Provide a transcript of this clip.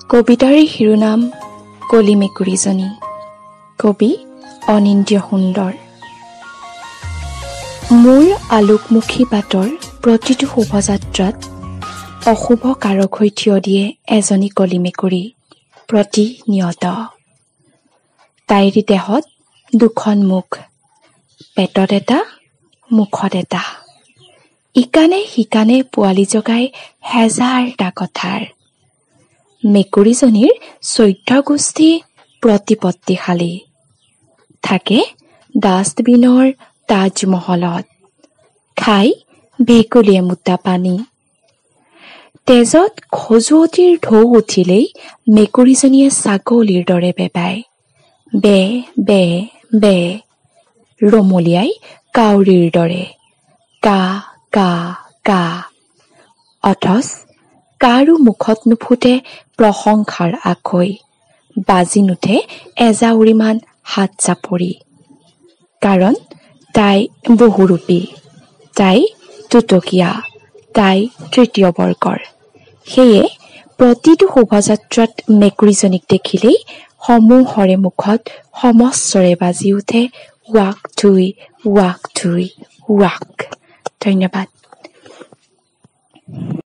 কবিতাৰ শিৰোনাম কলি মেকুৰীজনী। কবি অনিন্দ্য সুন্দৰ। মোৰ আলোকমুখী বাটৰ প্ৰতিটো শোভাযাত্ৰাত অশুভ কাৰক হৈ থিয় দিয়ে এজনী কলি মেকুৰী প্ৰতিনিয়ত। তাইৰ দেহত দুখন মুখ, পেটত এটা, মুখত এটা। ইকানে সিকানে পোৱালি জগাই হেজাৰটা কথাৰ। মেকুৰীজনীৰ 14 গোষ্ঠী প্ৰতিপত্তিশালী। থাকে ডাষ্টবিনৰ তাজমহলত, খাই ভেকুলীয়ে মুতা পানী। তেজত খজুৱতিৰ ঢৌ উঠিলেই মেকুৰীজনীয়ে ছাগলীৰ দৰে বেবায়। বে বে বে ৰমলিয়াই কাউৰীৰ দৰে। কা কা কা। অথচ কাৰো মুখত নুফুটে প্ৰশংসাৰ আখৈ, বাজি নুঠে এজাউৰিমান হাত চাপৰি। কাৰণ তাই বহুৰূপী, তাই দুটকীয়া, তাই তৃতীয় বৰ্গৰ। সেয়ে প্ৰতিটো শোভাযাত্ৰাত মেকুৰীজনীক দেখিলেই সমূহৰে মুখত সমস্বৰে বাজি উঠে ৱাক থুই ৱাক থুই ৱাক। ধন্যবাদ।